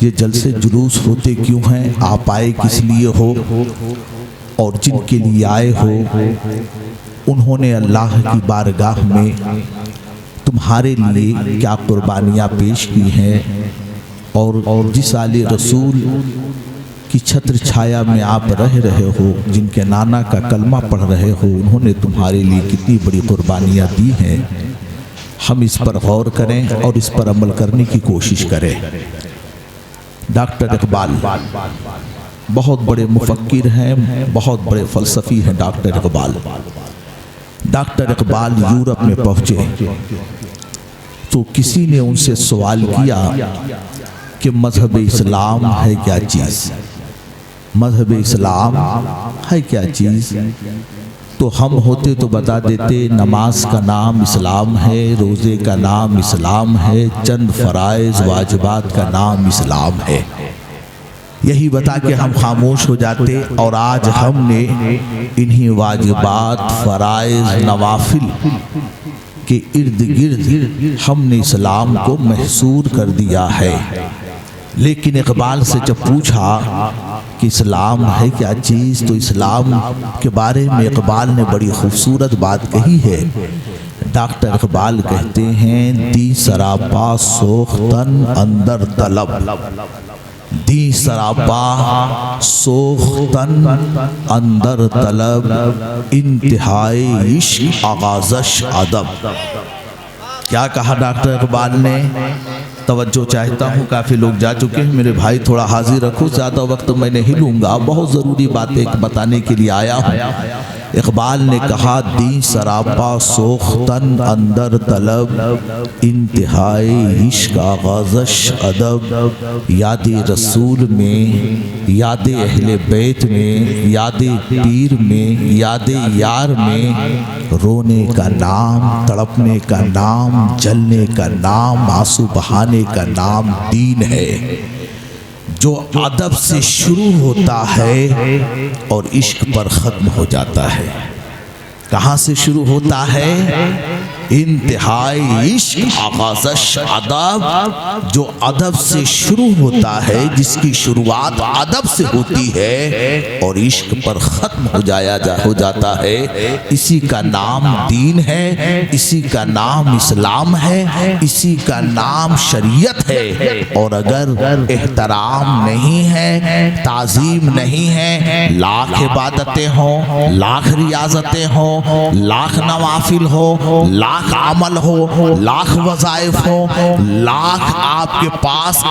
یہ جلسے جلوس ہوتے کیوں ہیں، آپ آئے کس لیے ہو، اور جن کے لیے آئے ہو انہوں نے اللہ کی بارگاہ میں تمہارے لیے کیا قربانیاں پیش کی ہیں، اور جس آل رسول کی چھتر چھایا میں آپ رہ رہے ہو، جن کے نانا کا کلمہ پڑھ رہے ہو، انہوں نے تمہارے لیے کتنی بڑی قربانیاں دی ہیں۔ ہم اس پر غور کریں اور اس پر عمل کرنے کی کوشش کریں۔ ڈاکٹر اقبال بہت بڑے مفکر ہیں، بہت بڑے فلسفی ہیں۔ ڈاکٹر اقبال یورپ میں پہنچے تو کسی نے ان سے سوال کیا کہ مذہب اسلام ہے کیا چیز، مذہب اسلام ہے کیا چیز؟ تو ہم ہوتے تو بتا دیتے نماز کا نام اسلام ہے، روزے کا نام اسلام ہے، چند فرائض واجبات کا نام اسلام ہے۔ یہی بتا کے ہم خاموش ہو جاتے، اور آج ہم نے انہی واجبات، فرائض، نوافل کے ارد گرد ہم نے اسلام کو محصور کر دیا ہے۔ لیکن اقبال سے جب پوچھا کہ اسلام ہے کیا چیز، تو اسلام کے بارے میں اقبال نے بڑی خوبصورت بات کہی ہے۔ ڈاکٹر اقبال کہتے ہیں دی سراپا سوختن اندر طلب، دی سراپا سوختن اندر طلب، انتہائی عشق آغازش ادب۔ کیا کہا ڈاکٹر اقبال نے؟ توجہ چاہتا ہوں، کافی لوگ جا چکے ہیں، میرے بھائی تھوڑا حاضر رکھو، زیادہ وقت میں نہیں لوں گا، بہت ضروری باتیں بتانے کے لیے آیا ہوں۔ اقبال نے کہا دی سراپا سوختن اندر طلب، انتہائی عشق آغازش ادب۔ یاد رسول میں، یاد اہل بیت میں، یاد پیر میں، یاد یار میں، رونے کا نام، تڑپنے کا نام، جلنے کا نام، آنسو بہانے کا نام دین ہے، جو ادب سے شروع ہوتا ہے اور عشق پر ختم ہو جاتا ہے۔ کہاں سے شروع ہوتا ہے؟ انتہائی عشق آغازش ادب، جو ادب سے شروع ہوتا ہے، جس کی شروعات ادب سے ہوتی ہے اور عشق پر ختم ہو جاتا ہے، اسی کا نام دین ہے، اسی کا نام اسلام ہے، اسی کا نام شریعت ہے۔ اور اگر احترام نہیں ہے، تعظیم نہیں ہے، لاکھ عبادتیں ہوں، لاکھ ریاضتیں ہوں، لاکھ نوافل ہو، لاکھ عمل ہو، لاکھ وظائف ہو، لاکھ آپ کے پاس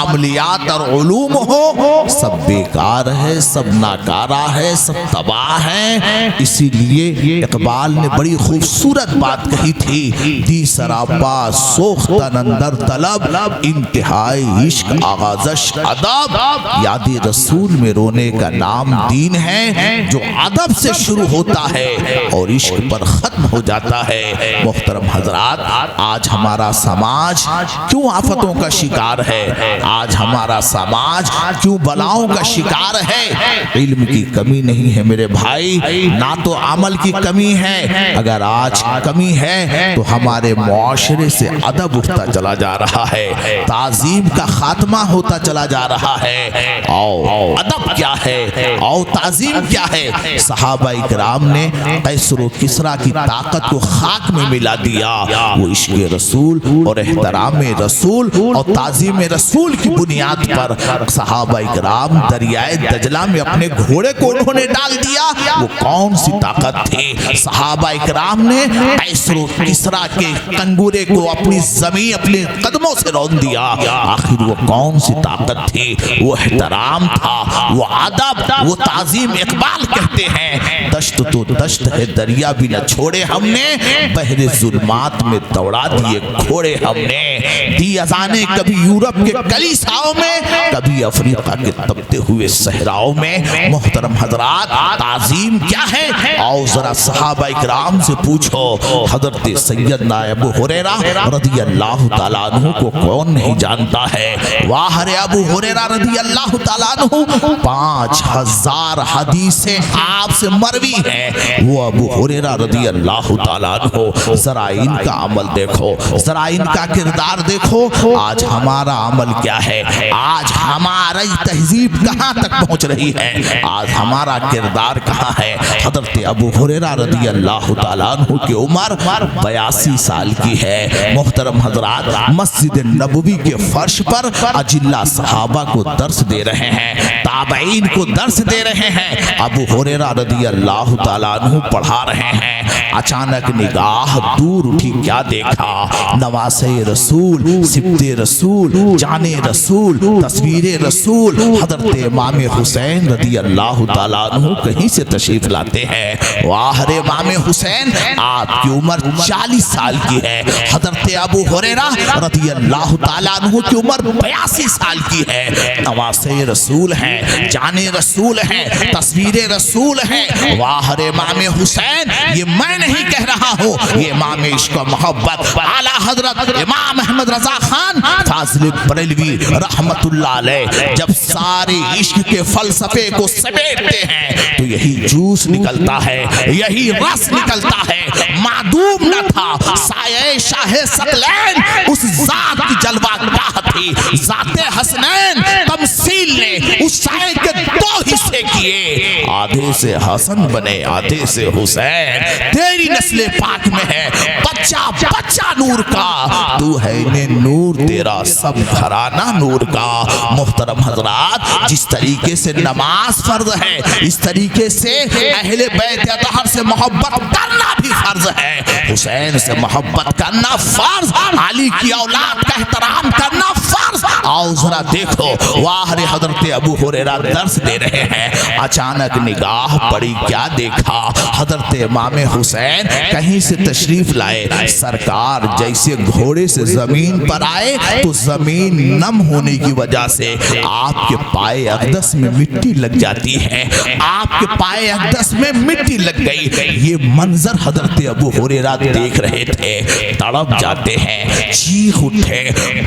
عملیات اور علوم ہو، سب بیکار ہے، سب ناکارہ ہے، سب تباہ ہے۔ اسی لیے اقبال نے بڑی خوبصورت بات کہی تھی، دی سراپا سوختن اندر طلب، انتہائی عشق آغازش ادب۔ یاد رسول میں رونے کا نام دین ہے، جو ادب سے شروع ہوتا ہے اور عشق پر ختم ہو جاتا ہے۔ محترم حضرات، آج ہمارا سماج کیوں آفتوں کا شکار ہے؟ آج ہمارا سماج کیوں بلاؤں کا شکار ہے؟ علم کی کمی نہیں ہے میرے بھائی، نہ تو عمل کی کمی ہے۔ اگر آج کمی ہے تو ہمارے معاشرے سے ادب اٹھتا چلا جا رہا ہے، تعظیم کا خاتمہ ہوتا چلا جا رہا ہے۔ اور ادب کیا ہے اور تعظیم کیا ہے؟ صحابہ اکرام نے قیصر و کسریٰ کی طاقت کو خاک میں ملا دیا۔ وہ عشق رسول اور احترام رسول اور تعظیم رسول کی بنیاد پر صحابہ اکرام دریائے دجلہ میں اپنے گھوڑے کو انہوں نے ڈال دیا۔ وہ کون سی طاقت تھی؟ صحابہ اکرام نے قیصر و کسریٰ کے کنگورے کو اپنی زمین اپنے قدموں سے رون دیا۔ آخر وہ کون سی طاقت تھی؟ وہ احترام تھا، وہ ادب، وہ تعظیم۔ اقبال کہتے ہیں دشت تو دشت ہے، دریا بھی نہ چھوڑے ہم نے، بحر ظلمات میں دوڑا دیے گھوڑے ہم نے۔ دی اذانیں کبھی یورپ کے کلیساؤں میں، کبھی افریقہ کے تپتے ہوئے صحراؤں میں۔ محترم حضرات، تعظیم کیا ہے؟ آؤ ذرا صحابہ اکرام سے پوچھو۔ حضرت سیدنا ابو ہریرہ رضی اللہ تعالیٰ عنہ کو کون نہیں جانتا ہے؟ واہ رے ابو ہریرہ رضی اللہ تعالیٰ عنہ، 5000 حدیثیں آپ سے مروی ہیں۔ وہ ابو ہریرہ رضی اللہ تعالیٰ عنہ، ذرا ان کا عمل دیکھو، ذرا ان کا کردار کردار دیکھو آج ہمارا عمل کیا ہے، آج ہماری تہذیب کہاں تک پہنچ رہی ہے، آج ہمارا کردار کہاں ہے۔ حضرت ابو ہریرہ رضی اللہ تعالیٰ عنہ کی عمر 82 سال کی ہے۔ محترم حضرات، مسجد نبوی کے فرش پر اجلا صحابہ کو درس دے رہے ہیں، تابعین کو درس دے رہے ہیں، ابو ہریرہ رضی اللہ تعالیٰ عنہ پڑھا رہے ہیں۔ اچانک نگاہ دور اٹھی، کیا دیکھا؟ نواسے رسول، سبت رسول، جان رسول، تصویر رسول حضرت امام حسین رضی اللہ تعالیٰ عنہ کہیں سے تشریف لاتے ہیں۔ واہ امام حسین، آپ کی عمر 40 سال کی ہے، حضرت ابو ہریرہ رضی اللہ تعالیٰ عنہ کی عمر 82 سال کی ہے۔ نواسے رسول ہیں، جان رسول ہیں، تصویر رسول ہیں۔ واہ امام حسین، یہ میں نہیں کہہ رہا ہوں، یہ امام عشق و محبت اعلیٰ حضرت امام احمد رضا خان فاضل بریلوی رحمت اللہ علیہ جب سارے عشق کے فلسفے کو سمیٹتے ہیں تو یہی جوس نکلتا ہے، یہی رس نکلتا ہے۔ معدوم نہ تھا سایہ شاہ ثقلین، اس ذات کی جلوہ گاہ تھی ذات حسنین، تمثیل نے اس سائے کے 2 حصے کیے، آدھے سے حسن بنے آدھے سے حسین۔ تیری نسل پاک میں ہے بچہ بچہ نور کا، تو ہے نور تیرا سب گھرانہ نور کا۔ محترم حضرات، جس طریقے سے نماز فرض ہے، اس طریقے سے اہل بیت اطہر سے محبت کرنا بھی فرض ہے، حسین سے محبت کرنا فرض، علی کی اولاد کا احترام کرنا فرض۔ آؤ ذرا دیکھو، واہ حضرت ابو ہریرہ درس دے رہے ہیں، اچانک نگاہ پڑی، کیا دیکھا؟ حضرت امام حسین کہیں سے تشریف لائے، سرکار جیسے گھوڑے سے زمین پر آئے تو زمین نم ہونے کی وجہ سے آپ کے پائے اقدس میں مٹی لگ جاتی ہے، آپ کے پائے اقدس میں مٹی لگ گئی۔ یہ منظر حضرت ابو ہریرہ دیکھ رہے تھے، تڑپ جاتے ہیں، چیخ اٹھے،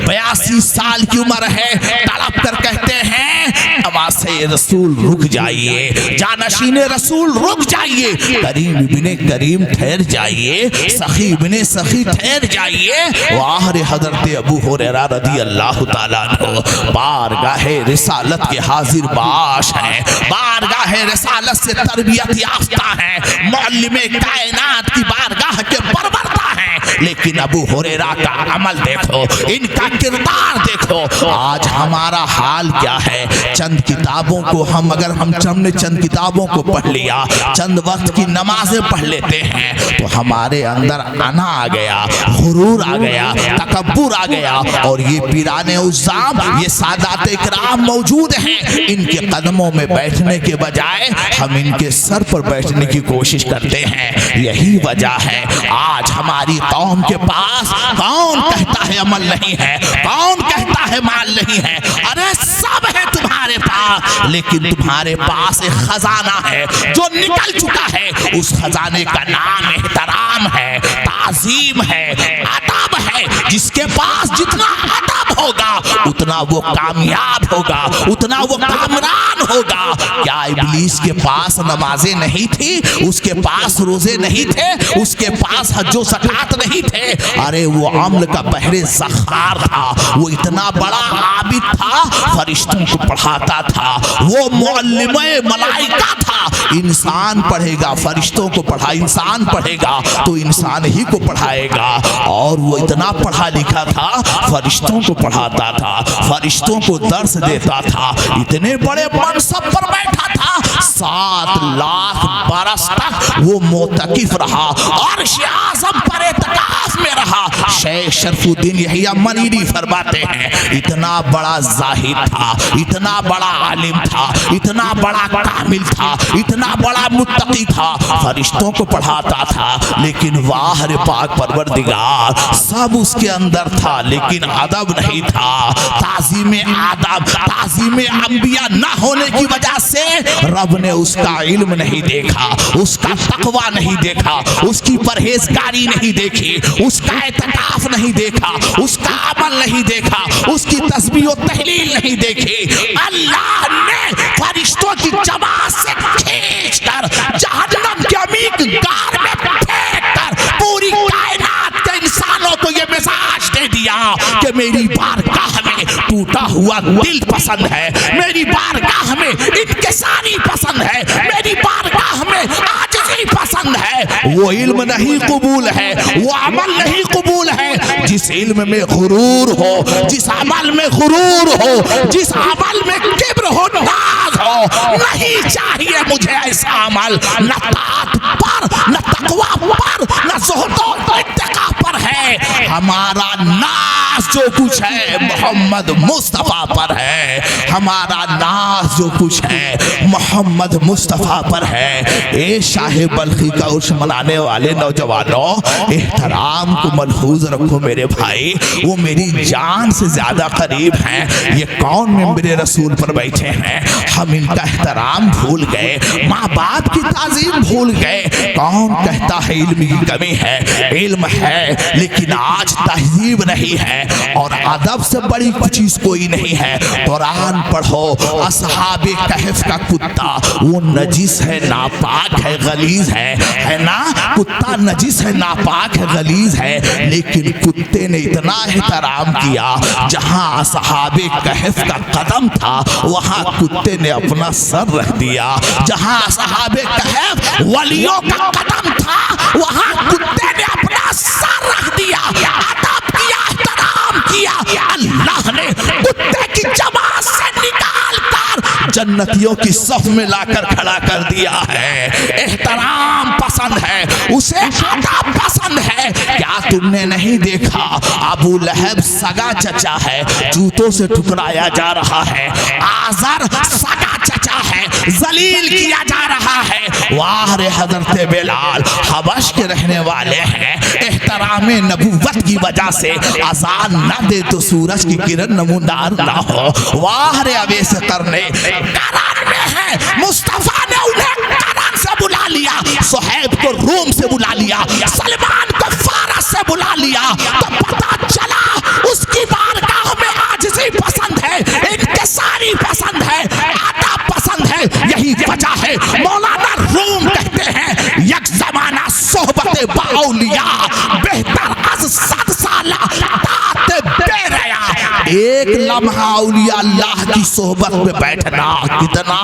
82 سال کی عمر ہے، تڑپ کر کہتے ہیں نواسے رسول رک جائیے، جانشین رسول رک جائیے، کریم ابن کریم ٹھہر جائیے، سخی ابن سخی ٹھہر جائیے۔ واہ حضرت ابو ہریرہ رضی اللہ تعالیٰ عنہ بارگاہ رسالت کے حاضر باش ہیں، بارگاہ رسالت سے تربیت یافتہ ہیں، معلم کائنات کی بارگاہ کے پرورتا ہیں، لیکن ابو ہریرہ کا عمل دیکھو، ان کا کردار دیکھو۔ آج ہمارا حال کیا ہے؟ چند کتابوں کو اگر ہم نے چند کتابوں کو پڑھ لیا، چند وقت کی نمازیں پڑھ لیتے ہیں تو ہمارے اندر انا آ گیا، غرور آ گیا، تکبر آ گیا، اور یہ پیران عظام، یہ سادات اکرام موجود ہیں، ان کے قدموں میں بیٹھنے کے بجائے ہم ان کے سر پر بیٹھنے کی کوشش کرتے ہیں۔ یہی وجہ ہے آج ہماری قوم کے پاس کون کہتا ہے عمل نہیں ہے، کون کہتا ہے مال نہیں ہے، ارے سب ہے تمہارے پاس، لیکن تمہارے پاس ایک خزانہ ہے جو نکل چکا ہے، اس خزانے کا نام احترام ہے، تعظیم ہے، ادب ہے۔ جس کے پاس جتنا ادب ہوگا اتنا وہ کامیاب ہوگا، اتنا وہ کامران ہوگا۔ کیا ابلیس کے پاس نمازیں نہیں تھی؟ اس کے پاس روزے نہیں تھے؟ اس کے پاس حج و زکات نہیں تھے؟ ارے وہ عمل کا بحر زخار تھا، وہ اتنا بڑا عابد تھا، فرشتوں کو پڑھاتا تھا، وہ معلم ملائکہ تھا۔ انسان پڑھے گا فرشتوں کو پڑھا، انسان پڑھے گا تو انسان ہی کو پڑھائے گا، اور وہ اتنا پڑھا لکھا تھا، فرشتوں کو پڑھاتا تھا، فرشتوں کو درس دیتا تھا، اتنے بڑے منصب پر بیٹھا تھا، 7 لاکھ برس تک وہ معتکف رہا، عرش اعظم پر اعتکاف میں رہا۔ شیخ شرف الدین یحییٰ منیری فرماتے ہیں اتنا بڑا زاہد تھا، اتنا بڑا عالم تھا، اتنا بڑا کامل تھا، اتنا بڑا متقی تھا، فرشتوں کو پڑھاتا تھا، لیکن واہ پاک پروردگار، سب اس کے اندر تھا لیکن ادب نہیں تھا، تعظیم آداب، تعظیم انبیاء نہ ہونے کی وجہ سے رب نے اس کا علم نہیں دیکھا، اس کا تقوی نہیں دیکھا، اس کی پرہیزگاری نہیں دیکھی، اس کا اعتکاف نہیں دیکھا، اس کا عمل نہیں دیکھا، اس کی تسبیح و تحلیل نہیں دیکھی۔ اللہ نے فرشتوں کی جماعت سے کھینچ کر جہنم کے عمیق غار میں پھینک کر پوری کائنات کے انسانوں کو یہ مساج دے دیا دیا کہ میری بارگاہ میں ٹوٹا ہوا دل پسند ہے، میری بارگاہ میں انکساری پسند ہے، میری بارگاہ میں عاجزی پسند ہے۔ وہ علم نہیں قبول ہے، وہ عمل نہیں قبول ہے جس علم میں غرور ہو، جس عمل میں غرور ہو، جس عمل میں کبر ہو، ناز ہو۔ نہیں چاہیے مجھے ایسا عمل، نہ طاعت پر، نہ تقوی پر، نہ زہد و اتقا پر ہے۔ ہمارا ناز جو کچھ ہے محمد مصطفیٰ پر ہے، ہمارا ناز جو کچھ ہے محمد مصطفیٰ پر ہے۔ اے شاہ بلخی کا عرس منانے والے نوجوانوں، احترام کو ملحوظ رکھو میرے بھائی، وہ میری جان سے زیادہ قریب ہیں۔ یہ کون ممبر رسول پر بیٹھے ہیں؟ ہم ان کا احترام بھول گئے، ماں باپ کی تعظیم بھول گئے۔ کون کہتا ہے علم کی کمی ہے؟ علم ہے لیکن آج تہذیب نہیں ہے، اور ادب سے بڑی چیز کوئی نہیں ہے۔ قرآن پڑھو، اصحاب کہف کا کتا وہ نجس ہے، ناپاک ہے، غلیظ ہے نا؟ کتا نجس ہے، ناپاک ہے، غلیظ ہے، لیکن کتے نے اتنا احترام کیا، جہاں اصحاب کہف کا قدم تھا وہاں کتے نے اپنا سر رکھ دیا، جہاں اصحاب کہف ولیوں کا قدم تھا وہاں کتے نے اپنا سر رکھ دیا، ادب کیا، احترام کیا۔ اللہ نے کتے کی جماعت سے نکال کر جنتیوں کی صف میں لا کر کھڑا کر دیا ہے۔ احترام پسند ہے، اسے ادب پسند ہے۔ کیا تم نے نہیں دیکھا ابو لہب سگا چچا ہے، جوتوں سے ٹکرایا جا رہا ہے، آزر سگا چچا ہے، ذلیل کیا جا رہا ہے۔ واہ رے حضرت بلال حبش کے رہنے والے ہیں، احترام نبوت کی وجہ سے اذان نہ دے تو سورج کی کرن نمودار نہ ہو۔ واہ رے اویس قرنے قرن میں ہے، مصطفیٰ نے انہیں قرن سے بلا لیا، صہیب کو روم سے بلا لیا، سلمان کو فارس سے بلا لیا، تو پتہ چلا اس کی بارگاہ میں عاجزی پسند ہے، انکساری پسند ہے، ادب پسند ہے۔ یہی وجہ ہے مولانا روم کہتے ہیں یک زمانہ صحبت باولیاء بہتر از 100 سالہ طاعت بے ریا۔ ایک لمحہ اولیاء اللہ کی صحبت میں بیٹھنا کتنا،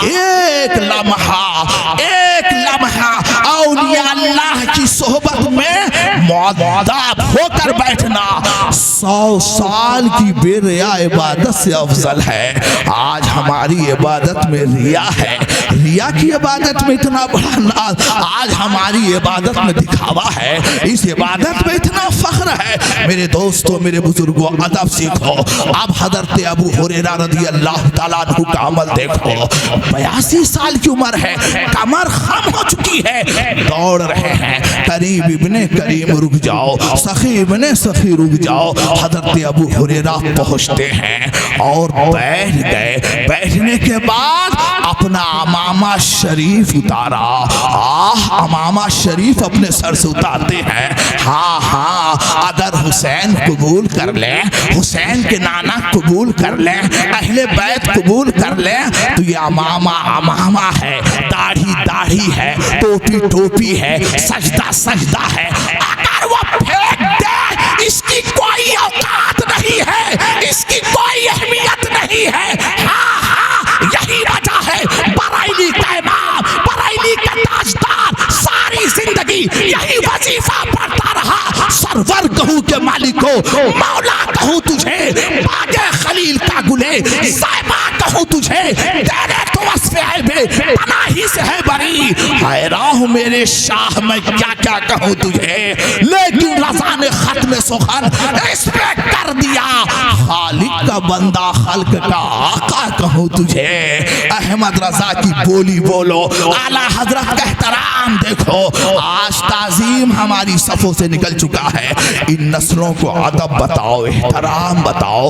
ایک لمحہ اولیاء اللہ کی صحبت میں مؤدب ہو کر بیٹھنا 100 سال کی بے ریا عبادت سے افضل ہے۔ آج ہماری عبادت میں ریا ہے، ریا کی عبادت میں اتنا بڑا ناز، آج ہماری عبادت میں دکھاوا ہے، اس عبادت میں اتنا فخر ہے۔ میرے دوستوں، میرے بزرگوں، ادب سیکھو۔ اب حضرت ابو ہریرہ رضی اللہ تعالیٰ عنہ کا عمل دیکھو، 82 سال کی عمر ہے، کمر خم ہو چکی ہے، دوڑ رہے ہیں، قریب ابن کریم رک جاؤ، سخی ابن سخی رک جاؤ۔ حضرت ابو ہریرہ پہنچتے ہیں اور بیٹھ گئے، بیٹھنے کے بعد اپنا امامہ شریف اتارا۔ امامہ شریف اپنے سر سے اتارتے ہیں۔ ہاں اگر حسین قبول کر لیں، حسین کے نانا قبول کر لیں، اہل بیت قبول کر لیں تو یہ امامہ ہے، داڑھی ہے، ٹوپی ہے، سجدہ ہے۔ اگر وہ پھینک دے، اس کی کوئی اوقات نہیں ہے، اس کی کوئی اہمیت نہیں ہے۔ ہاں یہی وجہ ہے بریلی کا امام، بریلی کا تاجدار ساری زندگی یہی وظیفہ پڑھتا رہا۔ سرور کہوں کہ مالکو، مولا کہوں تجھے، باغ خلیل کا گلے زائبہ کہوں تجھے، تیرے تو وصف عیب پناہی سے ہے بری۔ حیران ہوں میرے شاہ میں کیا کیا کہوں تجھے، لیکن رضا نے ختم سخن اس پہ کر دیا۔ خالق کا بندہ، خلق کا آقا کہوں تجھے، احمد رضا کی بولی بولو، اعلیٰ حضرت کا احترام دیکھو۔ آج تعظیم ہماری صفوں سے نکل چکا ہے۔ ان نسلوں کو ادب بتاؤ، احترام بتاؤ،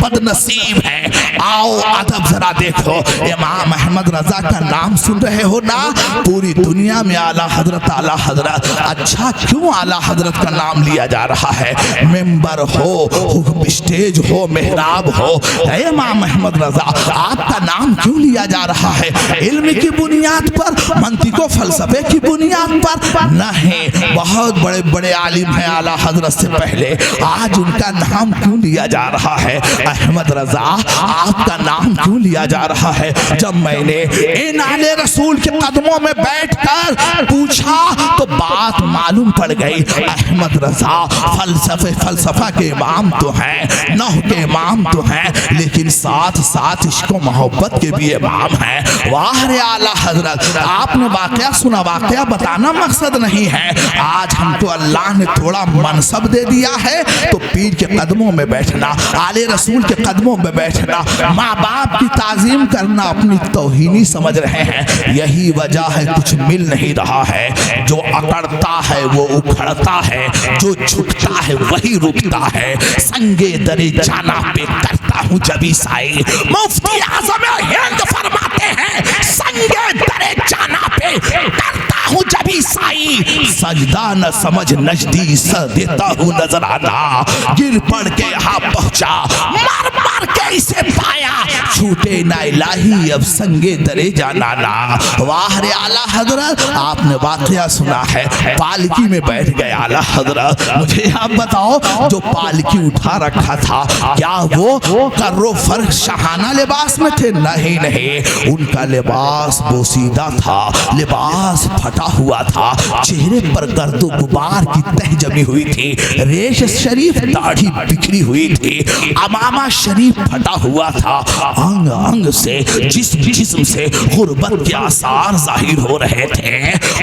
بدنصیب ہے۔ آؤ ادب ذرا دیکھو، امام احمد رضا کا نام سن رہے ہو نا، پوری دنیا میں اعلیٰ حضرت اعلیٰ حضرت، اچھا کیوں اعلیٰ حضرت کا نام لیا جا رہا ہے؟ ممبر ہو، اسٹیج ہو، محراب ہو، اے امام احمد رضا آپ کا نام کیوں لیا جا رہا ہے؟ علم کی بنیاد پر، منطق و فلسفے کی بنیاد پر نہیں، بہت بڑے بڑے عالم ہیں اعلیٰ حضرت سے پہلے، آج ان کا نام کیوں لیا جا رہا ہے؟ احمد رضا آپ کا نام کیوں لیا جا رہا ہے؟ جب میں نے ان اعلی رسول کے قدموں میں بیٹھ کر پوچھا تو بات معلوم پڑ گئی۔ احمد رضا فلسفہ کے امام تو ہیں، نحو کے امام تو ہیں، لیکن ساتھ ساتھ عشق و محبت کے بھی امام ہیں۔ واہ رے اعلیٰ حضرت، آپ نے واقعہ سنا، واقعہ بتانا مقصد نہیں ہے، آج ہم کو اللہ نے تھوڑا منصب دے دیا ہے تو پیر کے قدموں میں بیٹھنا، اعلی رسول کے قدموں میں بیٹھنا، ماں باپ کی تعظیم کرنا اپنی توہینی سمجھ رہے ہیں۔ یہی وجہ ہے کچھ مل نہیں رہا ہے، جو اکڑتا ہے وہ اکھڑتا ہے، جو جھکتا ہے وہی رکتا ہے، سنگے درے جانا پہ کرتا ہوں جبھی سائی، مفتی اعظم ہند فرماتے ہیں سنگے درے جانا پہ کرتا ہوں جبھی سائی، سجدہ نہ سمجھ نجدی سر دیتا ہوں نظر آنا، گر پڑ کے یہاں پہنچا مر مر کے اسے پایا، چھوٹے نہ الہی اب سنگے درے جانا نا۔ واہ رے اعلیٰ حضرت، آپ نے واقعہ سنا ہے، پالکی میں بیٹھ گئے اعلیٰ حضرت، مجھے آپ بتاؤ جو پالکی اٹھا رکھا تھا کیا وہ کر و فرق شاہانہ لباس میں تھے؟ نہیں نہیں، ان کا لباس بوسیدہ تھا، لباس پھٹا ہوا تھا، چہرے پر گرد و غبار کی تہ جمی ہوئی تھی، ریش شریف داڑھی بکھری ہوئی تھی، امامہ شریف پھٹا ہوا تھا، انگ انگ سے جسم سے غربت کے آثار ظاہر ہو رہے تھے،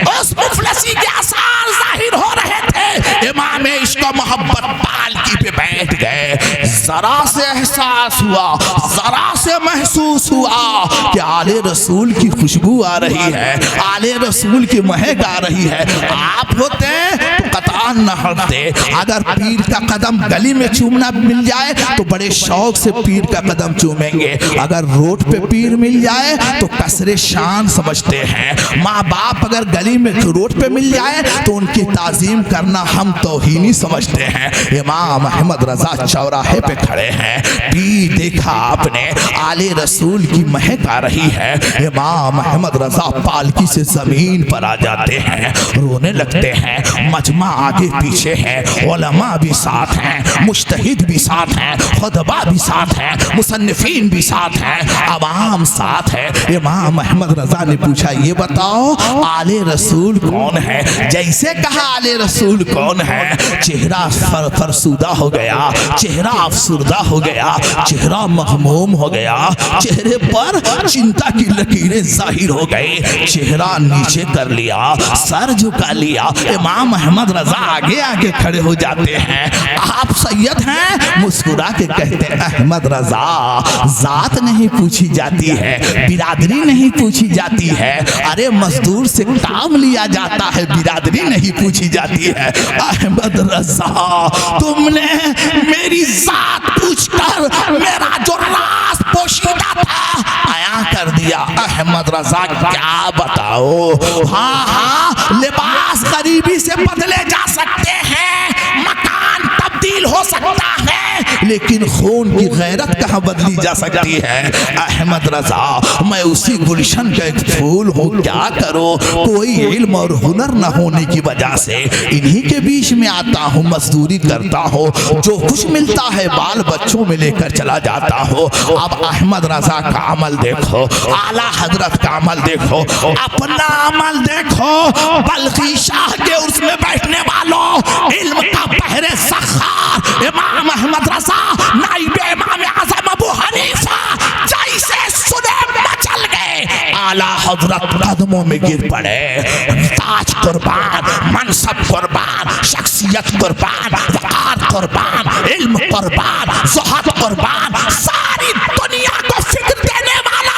اس مفلسی کے آثار ظاہر ہو رہے تھے۔ امام عشق و محبت پالکی پہ بیٹھ گئے، ذرا سے احساس ہوا، ذرا سے محسوس ہوا کہ آلِ رسول کی خوشبو آ رہی ہے، آلِ رسول کی مہک آ رہی ہے۔ آپ ہوتے تو قطعاً نہ ہٹتے، اگر پیر کا قدم گلی میں چومنا مل جائے تو بڑے شوق سے پیر کا قدم چومیں گے، اگر روڈ پہ پیر مل جائے تو کسر شان سمجھتے ہیں، ماں باپ اگر گلی میں روڈ پہ مل جائے تو ان کی تعظیم کرنا ہم توہینی سمجھتے ہیں۔ امام احمد رضا چوراہے پہ کھڑے ہیں، پیر دیکھا آپ نے، آلِ رسول کی مہک آ رہی ہے، امام احمد رضا پالکی سے زمین پر آ جاتے ہیں، رونے لگتے ہیں، مجمع آگے پیچھے ہے، علماء بھی ساتھ ہیں، مجتہد بھی ساتھ ہیں، خطبہ بھی ساتھ ہیں، مصنفین بھی ساتھ ہیں، عوام ساتھ ہے۔ امام احمد رضا نے پوچھا یہ بتاؤ آلِ رسول کون ہے؟ جیسے کہا آلِ رسول کون ہے، چہرہ فرسودہ ہو گیا، چہرہ افسردہ ہو گیا، چہرہ مغموم ہو گیا، چہرے پر چنتا کی لکیریں ظاہر ہو گئی، چہرہ نیچے کر لیا، سر جھکا لیا۔ امام احمد رضا آگے آگے کھڑے ہو جاتے ہیں، آپ سید ہیں؟ مسکرا کے کہتے ہیں احمد رضا ذات نہیں پوچھی جاتی ہے، برادری نہیں پوچھی جاتی ہے، ارے مزدور سے کام لیا جاتا ہے، برادری نہیں پوچھی جاتی ہے۔ احمد رضا تم نے میری ذات پوچھ کر میرا جو راز پوشیدہ تھا بیان کر دیا۔ احمد رضا کیا بتاؤ، ہاں ہاں لباس غریبی سے بدلے جا سکتے ہیں، مکان تبدیل ہو سکتا ہے، لیکن خون کی غیرت کہاں بدلی جا سکتی ہے؟ احمد رضا میں اسی گلشن کا ایک پھول ہوں، کیا کرو، کوئی علم اور ہنر نہ ہونے کی وجہ سے انہی کے بیچ میں آتا ہوں، مزدوری کرتا ہوں، جو کچھ ملتا ہے بال بچوں میں لے کر چلا جاتا ہوں۔ اب احمد رضا کا عمل دیکھو، اعلیٰ حضرت کا عمل دیکھو، اپنا عمل دیکھو، بلخی شاہ کے عرس میں بیٹھنے والوں، علم کا بحر سخار امام احمد رضا نائب امام اعظم ابو حنیفہ جیسے سنے مچل گئے، اعلیٰ حضرت قدموں میں گر پڑے، تاج قربان، منصب قربان، شخصیت قربان، وقار قربان، علم قربان، زہد قربان، ساری دنیا کو فکر دینے والا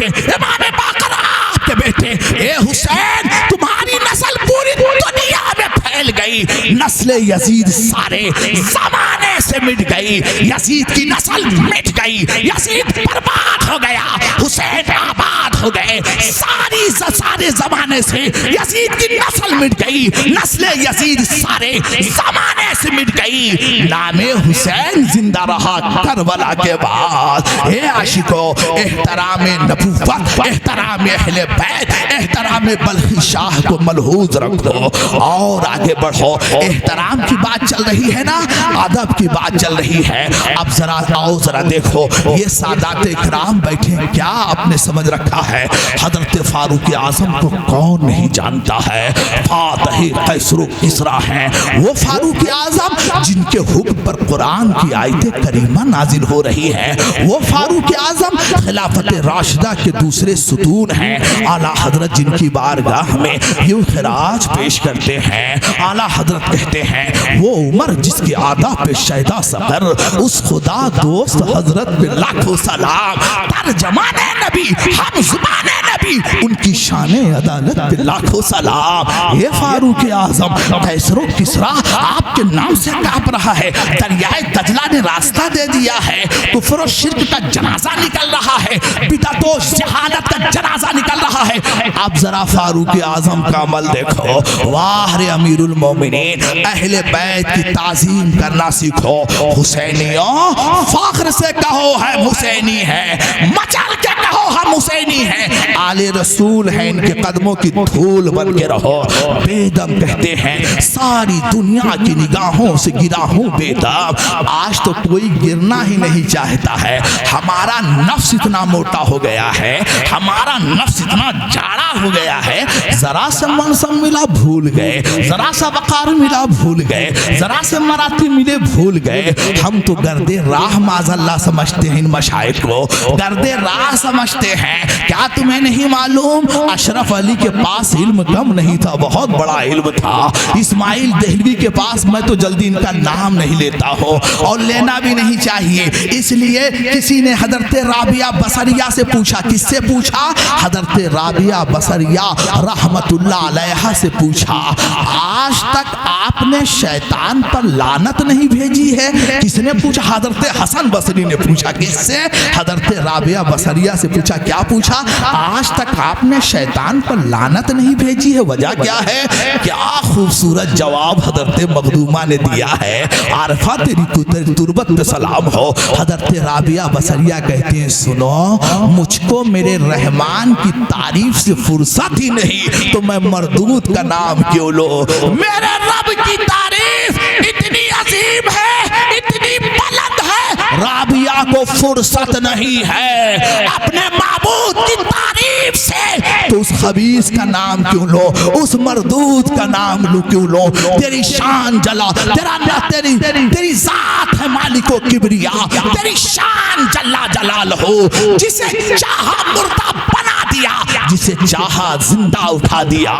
بیٹے، امام باقر آپ کے بیٹے، اے حسین تمہاری نسل پوری دنیا میں پھیل گئی، نسل یزید سارے زمانے سے مٹ گئی، یزید کی نسل مٹ گئی، یزید برباد ہو گیا، حسین آباد ہو گئے، سارے زمانے سے یزید کی نسل مٹ گئی، نسل یزید سارے زمانے سے مٹ گئی، نام حسین زندہ رہا کربلا کے بعد۔ اے عاشقو، احترام نبوت، احترام اہل بیت، احترام بلخی شاہ کو ملحوظ رکھو اور آگے بڑھو۔ احترام کی بات چل رہی ہے نا، ادب کی بات چل رہی ہے، اب ذرا آؤ ذرا دیکھو یہ سادات اکرام بیٹھے کیا آپ نے سمجھ رکھا ہے؟ حضرت فاروق اعظم کو کون نہیں جانتا ہے؟ فاتح قیصر و کسریٰ ہیں وہ فاروق اعظم جن کے حکم پر قرآن کی آیت کریمہ نازل ہو رہی ہے، وہ فاروق اعظم خلافت راشدہ کے دوسرے ستون ہیں، اعلیٰ حضرت جن کی بارگاہ میں یوں خراج پیش کرتے ہیں۔ اعلیٰ حضرت کہتے ہیں وہ عمر جس کے آداب پہ شہدہ سفر، اس خدا دوست حضرت پہ لاکھوں سلام، ترجمان نبی ہم زبان نبی ان کی شان عدالت پہ لاکھوں سلام۔ یہ فاروق اعظم قیصر و کسریٰ آپ کے نام سے کانپ رہا ہے، دریائے دجلہ نے راستہ دے دیا ہے، کفر و شرک کا جنازہ نکل رہا ہے، بدعت و جہالت کا جنازہ نکل رہا ہے۔ اب ذرا فاروق اعظم کا عمل دیکھو، واہ رے امیر المومنین، اہل بیت کی تعظیم کرنا سیکھو، حسینیوں فخر سے کہو ہم حسینی ہیں، مچل کے کہو ہم حسینی ہیں، آل رسول ہیں ان کے قدموں کی دھول بن کے رہو۔ بیدم کہتے ہیں ساری دنیا کی نگاہوں سے گرا ہوں بیدم، آج تو کوئی گرنا ہی نہیں چاہتا ہے، ہمارا نفس اتنا موٹا ہو گیا ہے، ہمارا نفس اتنا جاڑا ہو گیا ہے، ذرا سے منصب ملا بھول گئے، ذرا سا وقار ملا بھول گئے، ذرا سے مراتب ملے بھول گئے، ہم تو گرد راہ معاذ اللہ سمجھتے ہیں، ان مشائخ کو گرد راہ سمجھتے ہیں۔ کیا تمہیں نہیں معلوم اشرف علی کے پاس علم کم نہیں تھا، بہت بڑا علم تھا، اسماعیل دہلوی کے پاس میں تو جلدی ان کا نام نہیں لیتا ہوں اور لینا بھی نہیں چاہیے، اس لیے کسی نے حضرت رابعہ بصریہ سے پوچھا، کس سے پوچھا؟ حضرت رابعہ بصریہ رحمت اللہ علیہا سے پوچھا، آج تک آپ نے شیطان پر لعنت نہیں بھیجی ہے؟ کس نے پوچھا؟ حضرت حسن بصری نے پوچھا، کس سے؟ حضرت رابعہ بصریہ سے پوچھا، کیا پوچھا؟ آج تک آپ نے شیطان پر لعنت نہیں بھیجی ہے، وجہ کیا ہے؟ کیا خوبصورت جواب حضرت مخدومہ نے دیا ہے، عارفہ تیری تربت پہ سلام ہو۔ حضرت رابعہ بصریہ کہتے ہیں سنو، مجھ کو میرے رحمان کی تعریف سے فرصت ہی نہیں تو میں مردود کا نام کیوں لو؟ میرے رب کی تعریف اتنی عظیم ہے، اتنی بلند ہے، رابعہ کو فرصت نہیں ہے اپنے معبود کی تعریف سے، تو اس خبیث کا نام کیوں لو، اس مردود کا نام کیوں لو؟ تیری شان جلا، تیری ذات ہے مالک و کبریا، تیری شان جلا جلال ہو، جسے چاہا مردہ بنا دیا، جسے چاہا زندہ اٹھا دیا،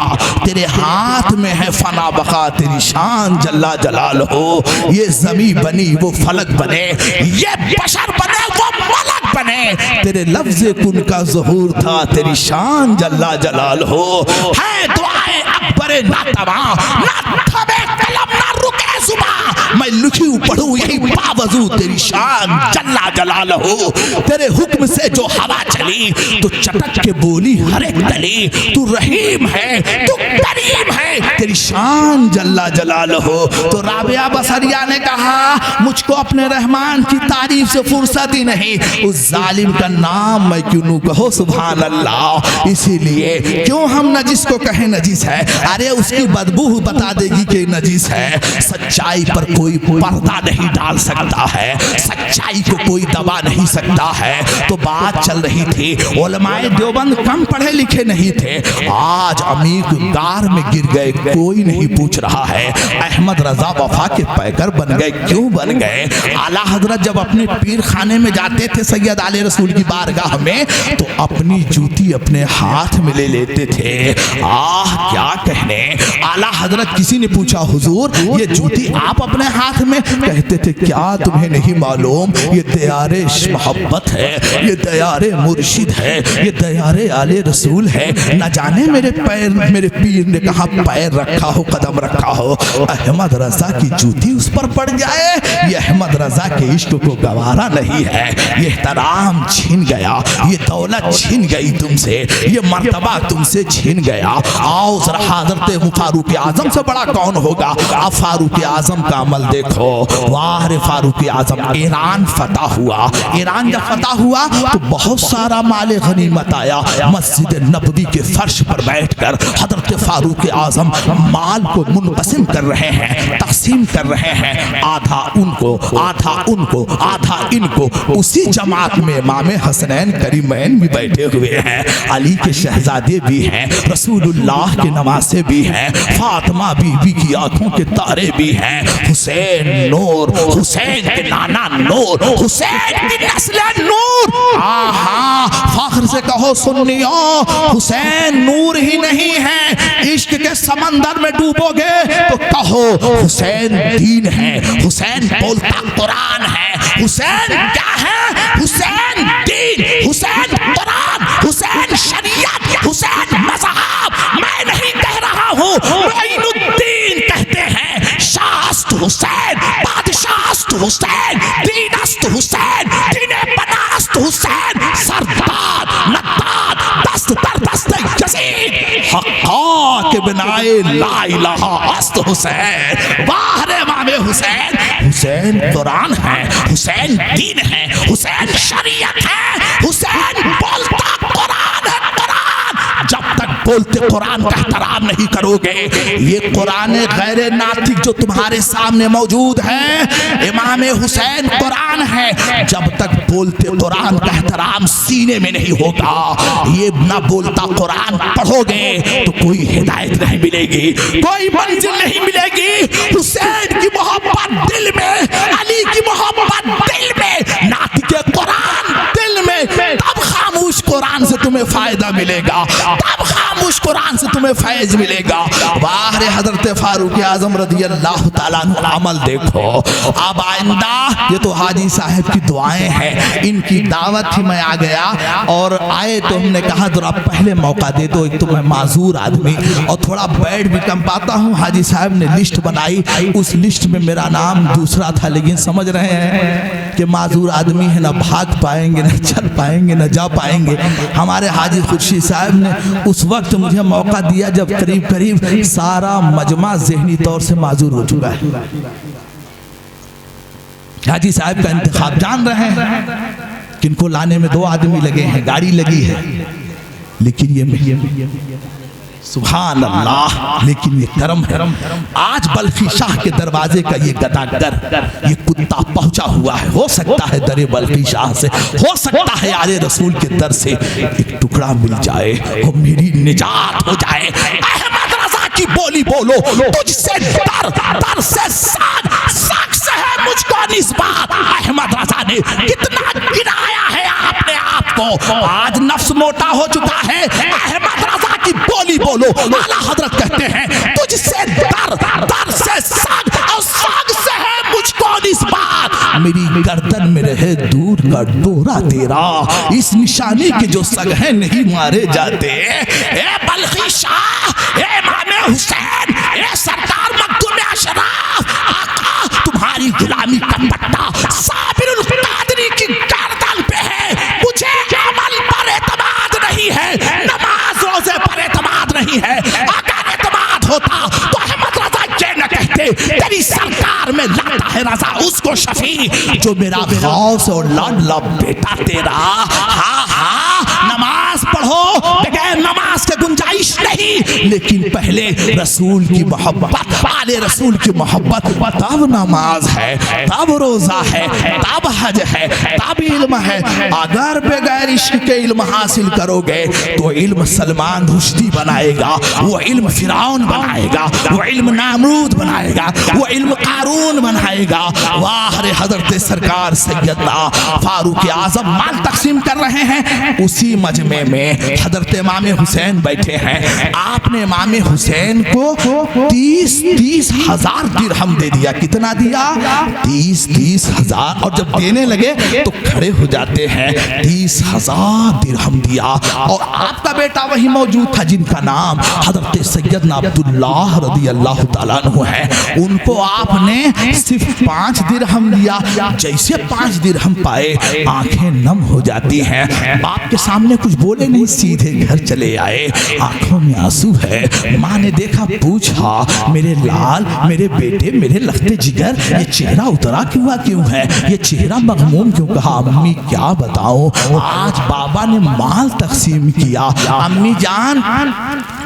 تیرے ہاتھ میں ہے فنا بقا، تیری شان جلا جلال ہو۔ یہ زمین بنی وہ فلک بنے، یہ بشر بنے وہ ملک بنے، تیرے لفظ کن کا ظہور تھا، تیری شان جلا جلال ہو۔ ہے دعائے اکبر ناتواں، نہ تھمے قلم نہ رکے زباں، میں لکھیوں پڑھوں یہی باوضو، تیری شان جلا جلال ہو۔ تیرے حکم سے جو ہوا چلی تو چٹک کے بولی ہر ایک تلی، تو رحیم ہے تو کریم ہے، تیری شان جلا جلال ہو۔ تو رابعہ بصریہ نے کہا مجھ کو اپنے رحمان کی تعریف سے فرصت ہی نہیں، اس ظالم کا نام میں کیوں نہ کہو سبحان اللہ، اسی لیے کیوں ہم نجس کو کہیں نجس ہے؟ ارے اس کی بدبو بتا دے گی کہ نجس ہے۔ سچائی پر کوئی پردہ نہیں ڈال سکتا ہے، سچائی کو کوئی دبا نہیں سکتا ہے۔ تو بات چل رہی تھی علماء دیوبند کم پڑھے لکھے نہیں تھے، آج عمیق غار میں گر گئے، کوئی نہیں پوچھ رہا ہے۔ احمد رضا وفا کے پیکر بن گئے، کیوں بن گئے؟ اعلیٰ حضرت جب اپنے پیر خانے میں جاتے تھے سید علیہ رسول کی بارگاہ میں تو اپنی جوتی اپنے ہاتھ میں لے لیتے تھے۔ کیا کہنے، اعلیٰ حضرت کسی نے پوچھا حضور یہ جوتی آپ اپنے ہاتھ میں؟ کہتے تھے کیا تم تمہیں نہیں معلوم یہ دیار محبت ہے، یہ دیار مرشد ہے، یہ دیار آل رسول ہے۔ نہ جانے میرے پیر نے کہاں پیر رکھا ہو، قدم رکھا ہو، احمد رضا کی جوتی اس پر پڑ جائے۔ یہ احمد رضا کے عشق کو گوارا نہیں ہے، یہ احترام چھن گیا، یہ دولت چھن گئی تم سے، یہ مرتبہ تم سے چھن گیا۔ آؤ ذرا حضرت فاروق اعظم سے بڑا کون ہوگا؟ آپ فاروق اعظم کا عمل دیکھو۔ واہ رے فاروق اعظم، ایران فتح ہوا۔ ایران جب فتح ہوا تو بہت سارا مال غنیمت آیا۔ مسجد نبوی کے فرش پر بیٹھ کر حضرت فاروق اعظم مال کو منقسم کر رہے ہیں، تقسیم کر رہے ہیں، آدھا ان کو، آدھا ان کو، آدھا ان کو۔ اسی جماعت میں امام حسنین کریمین بھی بیٹھے ہوئے ہیں، علی کے شہزادے بھی ہیں، رسول اللہ کے نواسے بھی ہیں، فاطمہ بی بی کی آنکھوں کے تارے بھی ہیں، حسین نور، حسین کے نانا نور، حسین کی نسل نور۔ آہاں فخر سے کہو سنیوں، حسین نور ہی نہیں ہے، عشق کے سمندر میں ڈوبو گے تو کہو حسین دین ہے، حسین بولتا قرآن ہے۔ حسین کیا ہے؟ حسین دین، حسین قرآن، حسین شریعت، حسین مذہب۔ میں نہیں کہہ رہا ہوں، معین الدین کہتے ہیں، شاست حسین، بادشاہست حسین، دینست حسین، دین بناست حسین، سرداد نتاد دست در دست یزید، حقا کے بنائے لا الہ است حسین۔ واہ رے امام حسین، حسین قرآن ہے، حسین دین ہے، حسین شریعت ہے، حسین بولتا قرآن ہے۔ قرآن جب تک بولتے قرآن کا احترام نہیں کرو گے، یہ قرآن غیر ناطق جو تمہارے سامنے موجود ہے، امام حسین قرآن ہے، جب تک بولتے قرآن کا احترام سینے میں نہیں ہوگا، یہ نہ بولتا قرآن پڑھو گے تو کوئی ہدایت نہیں ملے گی، کوئی منزل نہیں ملے گی۔ حسین کی محبت دل میں، علی کی محبت دل میں، ناطق قرآن دل میں، تب خاموش قرآن سے تمہیں فائدہ ملے گا، تب خاموش قرآن سے تمہیں فیض ملے گا۔ واہ رے حضرت فاروق اعظم رضی اللہ تعالیٰ عنہ عمل دیکھو۔ اب آئندہ یہ تو حاجی صاحب کی دعائیں ہیں، ان کی دعوت ہی میں آ گیا، اور آئے تو ہم نے کہا ذرا پہلے موقع دے دو، ایک تو میں معذور آدمی اور تھوڑا بیٹھ بھی کم پاتا ہوں۔ حاجی صاحب نے لسٹ بنائی، اس لسٹ میں میرا نام دوسرا تھا، لیکن سمجھ رہے ہیں کہ معذور آدمی ہے، نہ بھاگ پائیں گے، نہ چل پائیں گے، نہ جا پائیں گے۔ ہمارے حاجی خورشید صاحب نے اس وقت مجھے موقع دیا جب قریب قریب سارا مجمع ذہنی طور سے معذور ہو چکا ہے۔ حاجی صاحب کا انتخاب جان رہے ہیں، کن کو لانے میں 2 آدمی لگے ہیں، گاڑی لگی ہے، لیکن یہ سبحان اللہ، لیکن یہ کرم ہے۔ آج بلخی شاہ کے دروازے کا یہ گداگر، یہ کتا پہنچا ہوا ہے، ہو سکتا ہے در بلخی شاہ سے، ہو سکتا ہے آل رسول کے در سے ایک ٹکڑا مل جائے اور میری نجات ہو جائے۔ احمد رضا کی بولی بولو، تجھ سے در، در سے ساگ، ساگ سے ہے مجھ کو نسبت۔ احمد رضا نے کتنا گرایا ہے آپ نے آپ کو، آج نفس موٹا ہو چکا ہے۔ احمد رضا کی بولی بولو، اعلیٰ حضرت کہتے ہیں تجھ سے در، در سے ساگ، اور ساگ سے ہے مجھ کو نسبت۔ میری گردن میں رہے دور کا ڈورا تیرا، اس نشانی کے جو سگ ہیں نہیں مارے جاتے۔ اے بلخی شاہ، اے امام حسین، اے سردار مخدوم اشراف، آقا تمہاری غلامی کا پٹا صابر القادری کی گردن پہ ہے۔ مجھے عمل پر اعتماد نہیں ہے، نماز روزے پر اعتماد نہیں ہے۔ اگر اعتماد ہوتا تو احمد رضا یہ نہ کہتے تیری سرکار میں لاتا ہے رضا اس کو شفیع، جو میرا غوث اور لاڈلا بیٹا تیرا۔ ہاں ہاں نماز پڑھو، بغیر نماز کے گنجائش نہیں، لیکن پہلے رسول کی محبت، آل رسول کی محبت، تب نماز ہے، تب روزہ ہے، تب حج ہے، تب علم ہے۔ اگر بغیر عشق کے علم حاصل کرو گے تو علم سلمان رشدی بنائے گا، وہ علم فرعون بنائے گا، وہ علم نامرود بنائے گا، وہ علم قارون بنائے گا۔ واہ رے حضرت سرکار سیدنا فاروق اعظم مال تقسیم کر رہے ہیں، اسی مجمع میں حضرت امام حسین بیٹھے ہیں، آپ نے امام حسین کو 30 ہزار درہم دے دیا. کتنا دیا؟ 30 ہزار. اور جب دینے لگے تو کھڑے ہو جاتے ہیں. 30 ہزار درہم دیا. اور آپ کا بیٹا وہی موجود تھا جن کا نام حضرت سیدنا عبداللہ رضی اللہ تعالیٰ عنہ ہے. ان کو آپ نے صرف 5 درہم دیا. جیسے 5 درہم پائے آنکھیں نم ہو جاتی ہیں. باپ کے سامنے کچھ بولے نہیں, سیدھے گھر چلے آئے. آنکھوں میں آنسو ہے. ماں نے دیکھا, پوچھا میرے لال, میرے بیٹے, میرے لخت جگر, یہ چہرہ اترا کیوں ہے, یہ چہرہ مغموم کیوں؟ کہا امی کیا بتاؤں, آج بابا نے مال تقسیم کیا. امی جان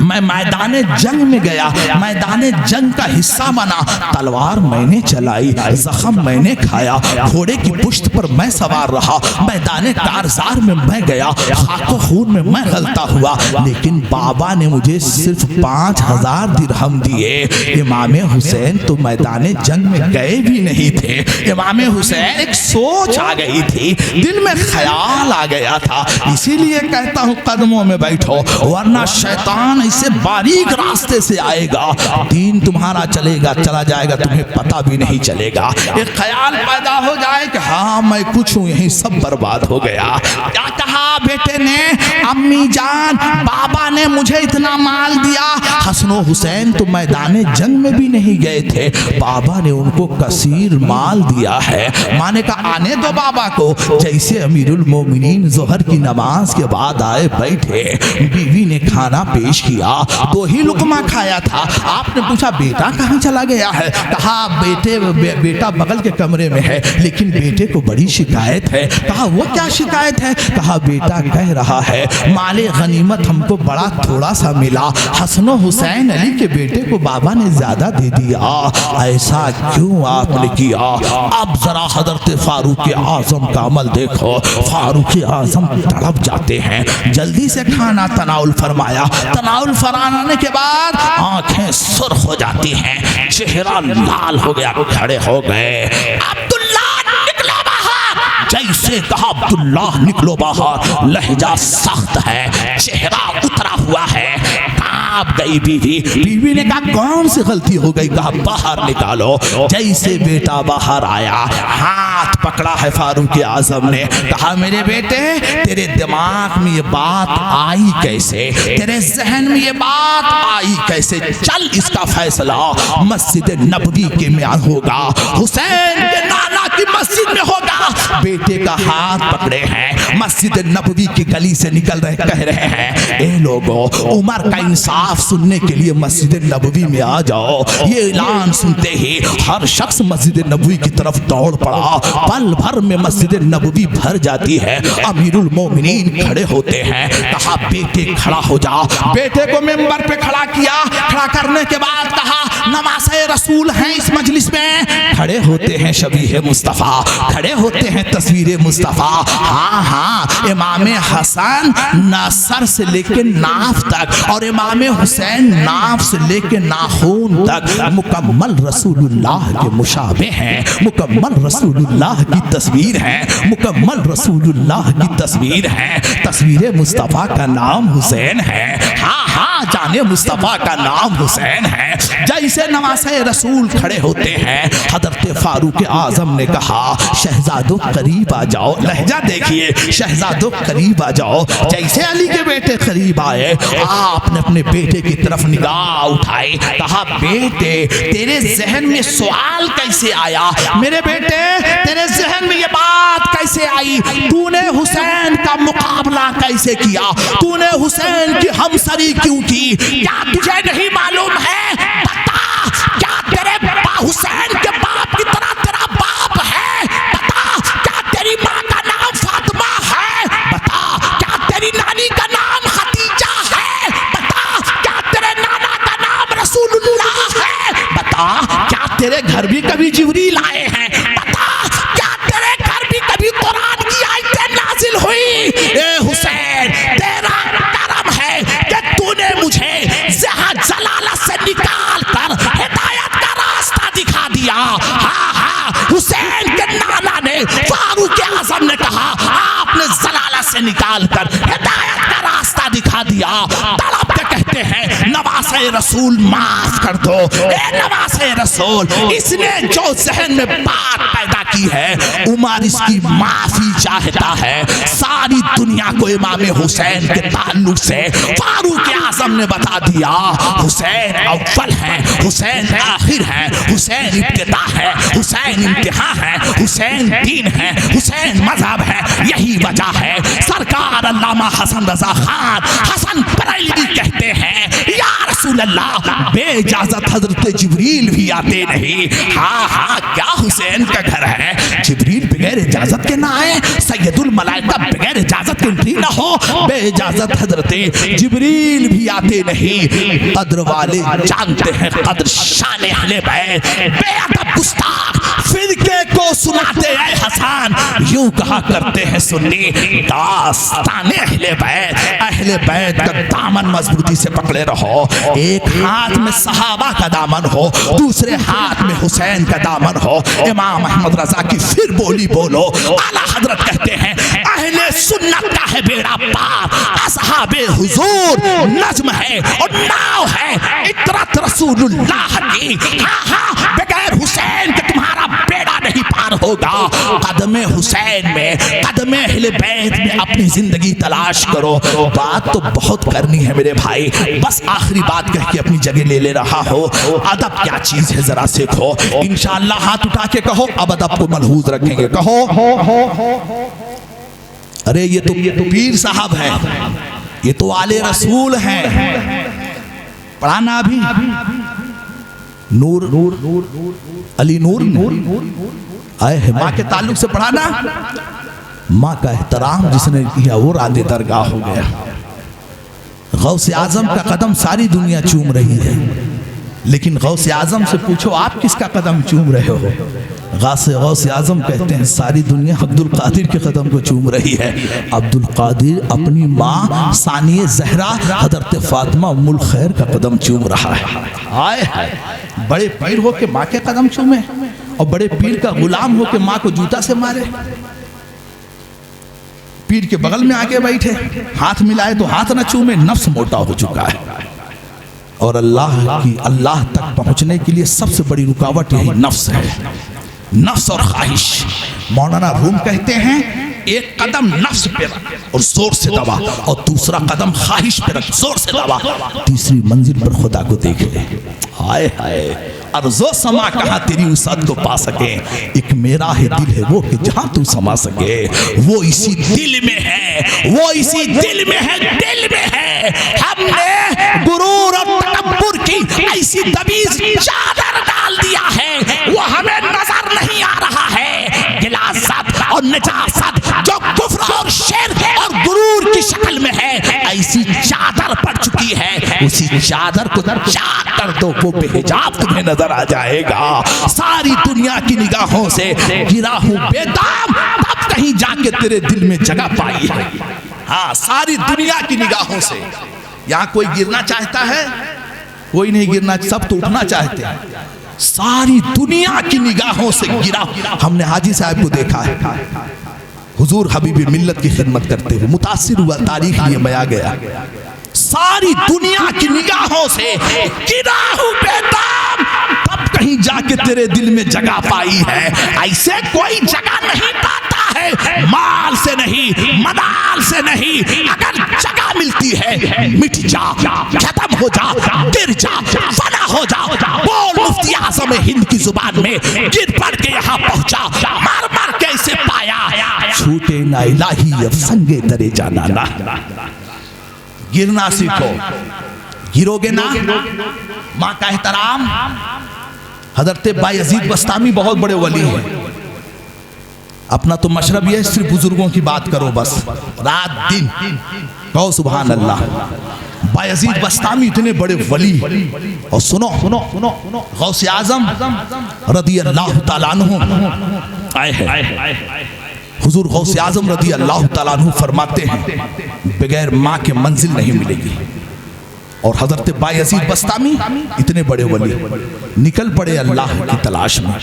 میں میدان جنگ میں گیا, میدان جنگ کا حصہ بنا. تلوار میں نے چلائی, زخم میں نے کھایا, گھوڑے کی پشت پر میں سوار رہا, میدان کارزار میں میں گیا, خاک و خون میں میں غلطہ ہوا, لیکن بابا نے مجھے صرف 5000 درہم دیے. امام حسین تو میدان جنگ میں گئے بھی نہیں تھے. امام حسین ایک سوچ آ گئی تھی, دل میں خیال آ گیا تھا. اسی لیے کہتا ہوں قدموں میں بیٹھو, ورنہ شیطان ایسے باریک راستے سے آئے گا, دین تمہارا چلا جائے گا, تمہیں پتہ بھی نہیں چلے گا. ایک خیال پیدا ہو جائے کہ ہاں میں کچھ ہوں, یہیں سب برباد ہو گیا. کیا کہا بیٹے نے؟ امی جان بابا نے مجھے اتنا مال دیا. حسن و حسین تو میدان جنگ میں بھی نہیں گئے تھے, بابا نے ان کو کثیر مال دیا ہے. ماں نے کہا آنے دو بابا کو. جیسے امیر المومنین ظہر کی نماز کے بعد آئے بیٹھے, بیوی نے کھانا پیش کیا, 2 ہی لقمہ کھایا تھا. آپ نے پوچھا بیٹا کہاں چلا گیا ہے؟ کہا بیٹا بغل کے کمرے میں ہے, لیکن بیٹے کو بڑی شکایت ہے. کہا وہ کیا شکایت ہے؟ کہا بیٹا کہہ رہا ہے مال غنیمت ہم کو بڑا تھوڑا سا ملا, حسن و حسین علی کے بیٹے کو بابا نے زیادہ دے دیا. ایسا کیوں آپ نے کیا؟ اب ذرا حضرت فاروق اعظم کا عمل دیکھو. فاروق اعظم تڑپ جاتے ہیں, جلدی سے کھانا تناول فرمایا. تناول فرمانے کے بعد آنکھیں سرخ ہو جاتی ہیں, چہرہ لال ہو گیا, کھڑے ہو گئے. عبداللہ نکلو باہر. جیسے کہا عبداللہ نکلو باہر, لہجہ سخت ہے, چہرہ اترا ہوا ہے. آپ گئی بیوی نے کہا کون سی غلطی ہو گئی؟ کہا باہر نکالو. جیسے بیٹا باہر آیا, ہاتھ پکڑا ہے فاروق اعظم نے, کہا میرے بیٹے تیرے دماغ میں یہ بات آئی کیسے, تیرے ذہن میں یہ بات آئی کیسے؟ چل اس کا فیصلہ مسجد نبوی کے میں ہوگا, حسین کے نانا کی مسجد میں ہوگا. بیٹے کا ہاتھ پکڑے ہیں, مسجد نبوی کی گلی سے نکل رہے, کہہ رہے ہیں اے لوگو عمر کا انصاف سننے کے لیے مسجد نبوی میں آ جاؤ. یہ اعلان سنتے ہی ہر شخص مسجد نبوی کی طرف دوڑ پڑا. پل بھر میں مسجد نبوی بھر جاتی ہے. امیر المومنین کھڑے ہوتے ہیں, کہا بیٹے کھڑا ہو جا. بیٹے کو منبر پہ کھڑا کیا. کھڑا کرنے کے بعد کہا نواسۂ رسول ہیں اس مجلس میں. کھڑے ہوتے ہیں شبیہ مصطفیٰ, کھڑے ہوتے ہیں تصویر مصطفیٰ. ہاں امام حسن سر سے لے کے ناف تک, اور امام حسین ناف سے لے کے ناخون تک مکمل رسول اللہ کے مشابہ ہیں, مکمل رسول اللہ کی تصویر ہے, مکمل رسول اللہ کی تصویر ہے. تصویر مصطفیٰ کا نام حسین ہے. ہاں جانے مصطفیٰ کا نام حسین ہے. جیسے نواسۂ رسول کھڑے ہوتے ہیں, حضرت فاروق اعظم نے کہا شہزادوں قریب آ جاؤ. لہجہ دیکھیے, شہزادوں قریب آ جاؤ. جیسے علی کے بیٹے قریب آئے, آپ نے اپنے بیٹے کی طرف نگاہ اٹھائی. کہا بیٹے تیرے ذہن میں سوال کیسے آیا؟ میرے بیٹے تیرے ذہن میں یہ بات کیسے آئی؟ تو نے حسین کا مقابلہ کیسے کیا؟ تو نے حسین کی ہمسری کیوں کی؟ کیا تجھے نہیں معلوم ہے؟ بتا, کیا تیرے حسین کے باپ کی طرح تیرا باپ ہے؟ بتا, کیا تیری ماں کا نام فاطمہ ہے؟ بتا, کیا تیری نانی کا نام خدیجہ ہے؟ بتا, کیا تیرے نانا کا نام رسول اللہ ہے؟ بتا, کیا تیرے گھر بھی کبھی جبریل آئے ہیں؟ بتا, کیا تیرے گھر بھی کبھی قرآن کی آیتیں نازل ہوئی؟ اے حسین تیرا کرم ہے کہ تو نے مجھے جلالت سے نکال کر ہدایت کا راستہ دکھا دیا. ہاں حسین کے نانا نے, فاروق اعظم نے کہا آپ نے جلالت سے نکال کر ہدایت کا راستہ دکھا دیا، تڑپتے کہتے ہیں نواسے رسول معاف کر دو، اے نواسے رسول، اس نے جو ذہن میں بات پیدا کی ہے عمر اس کی معافی چاہتا ہے۔ ساری دنیا کو امام حسین کے تعلق سے فاروق اعظم نے بتا دیا، حسین اول ہے، حسین آخر ہے، حسین ابتدا ہے، حسین انتہا ہے، حسین دین ہے، حسین مذہب ہے۔ یہی وجہ ہے سرکار علامہ حسن رضا خان حسن بریلوی کہتے ہیں یا رسول اللہ بے اجازت حضرت جبریل بھی آتے نہیں۔ ہاں ہاں کیا حسین کا گھر ہے جبریل بغیر اجازت کے نہ آئے؟ سید الملائکہ بغیر اجازت کے انٹری نہ ہو؟ بے اجازت حضرت جبریل بھی آتے نہیں۔ قدر والے جانتے ہیں قدر شان اہل بیت، بے ادب گستاخ فرقے کو سناتے اے حسن، یوں کہا کرتے ہیں سنی داستان اہل بیت۔ اہل بیت کا دامن مضبوطی سے پکڑے رہو، ایک ہاتھ میں صحابہ کا دامن ہو، دوسرے ہاتھ میں حسین کا دامن ہو۔ امام احمد رضا کی پھر بولی بولو، اعلیٰ حضرت کہتے ہیں اہل سنت کا ہے بیڑا پار، اصحاب حضور نظم ہے اور ناؤ ہے اطرت رسول اللہ کی۔ ہاں ہاں بغیر حسین کے تمہارا بیڑا نہیں پار ہوگا۔ قدم حسین میں، قدم اہل بیت میں اپنی زندگی تلاش کرو۔ بات تو بہت کرنی ہے میرے بھائی، بس آخری بات کہہ کے اپنی جگہ لے رہا ہو۔ ادب کیا چیز ہے ذرا سیکھو، انشاءاللہ ہاتھ اٹھا کے کہو اب ادب کو ملحوظ رکھیں گے، کہو ارے یہ تو پیر صاحب ہے، یہ تو آلِ رسول ہیں، پڑھانا ابھی نور علی نور آئے ہیں، ماں کے تعلق سے پڑھانا، ماں کا احترام جس نے کیا وہ راندِ درگاہ ہو گیا۔ غوث اعظم کا قدم ساری دنیا چوم رہی ہے، لیکن غوث اعظم سے پوچھو آپ کس کا قدم چوم رہے ہو؟ غوث اعظم کہتے ہیں ساری دنیا عبد القادر کے قدم کو چوم رہی ہے۔ عبد القادر اپنی ماں ثانیہ زہرا حضرت فاطمہ ام الخیر کا قدم چوم رہا ہے۔ آئے بڑے پیر ہو کے ماں کے قدم چومے اور بڑے پیر کا غلام ہو کے ماں کو جوتا سے مارے، پیر کے بغل میں آگے بیٹھے، ہاتھ ملائے تو ہاتھ نہ چومے، نفس موٹا ہو چکا ہے۔ اور اللہ تک پہنچنے کے لیے سب سے بڑی رکاوٹ یہی نفس ہے، نفس اور خواہش۔ مولانا روم کہتے ہیں ایک قدم نفس پہ رکھ اور زور سے دبا، اور دوسرا قدم خواہش پہ رکھ زور سے دبا، تیسری منزل پر خدا کو دیکھ لے۔ ہائے ہائے ارض و سما کہاں تیری وسعت کو پا سکے، ایک میرا ہی دل ہے وہ کہ جہاں تو سما سکے، وہ اسی دل میں ہے، وہ اسی دل میں ہے، دل میں ہے۔ ہم نے غرور اور تکبر کی ایسی تمیز چادر ڈال دیا ہے وہ ہمیں نظر نہیں آ رہا ہے۔ غلاظت اور نجاست جو کفر اور شرک اور غرور کی شکل میں ہے ایسی چادر پڑ چکی ہے، اسی چادر کو چاک کر دو، وہ بے حجاب تمہیں نظر آ جائے گا۔ ساری دنیا کی نگاہوں سے گرا ہوں بے دام، تب کہیں جا کے تیرے دل میں جگہ پائی ہے۔ ہاں ساری دنیا کی نگاہوں سے، یہاں کوئی گرنا چاہتا ہے؟ کوئی نہیں گرنا، سب تو اٹھنا چاہتے ہیں۔ ساری دنیا کی نگاہوں سے گرا۔ ہم نے حاجی صاحب کو دیکھا ہے حضور حبیب ملت کی خدمت کرتے ہوئے، متاثر ہوا، تاریخ لیے میں آ گیا۔ ساری دنیا کی نگاہوں سے گرا ہوں بے دام، تب کہیں جا کے تیرے دل میں جگہ پائی ہے۔ ایسے کوئی جگہ نہیں پاتا ہے، مال سے نہیں، منال سے نہیں۔ اگر جگہ ملتی ہے مٹ جا، ختم ہو جا، گر جا، فنا ہو جا۔ بول مفتی اعظم ہند کی زبان میں، گر پڑ کے یہاں پہنچا، مار مار کے اسے پایا، چھوٹے نہ الہی اب سنگے درے جانا نہ۔ گرنا سیکھو، گرو گے نا۔ ماں کا احترام، حضرت بایزید بستامی بہت بڑے ولی ہیں، اپنا تو مشرب یہ ہے صرف بزرگوں کی بات کرو بس رات دن، کہو سبحان اللہ۔ بایزید بستامی اتنے بڑے ولی، اور سنو غوث اعظم رضی اللہ تعالیٰ عنہ آئے ہیں۔ حضور غوث اعظم رضی اللہ تعالیٰ عنہ فرماتے ہیں بغیر ماں کے منزل نہیں ملے گی۔ اور حضرت بایزید بستامی اتنے بڑے ولی نکل پڑے اللہ کی تلاش میں،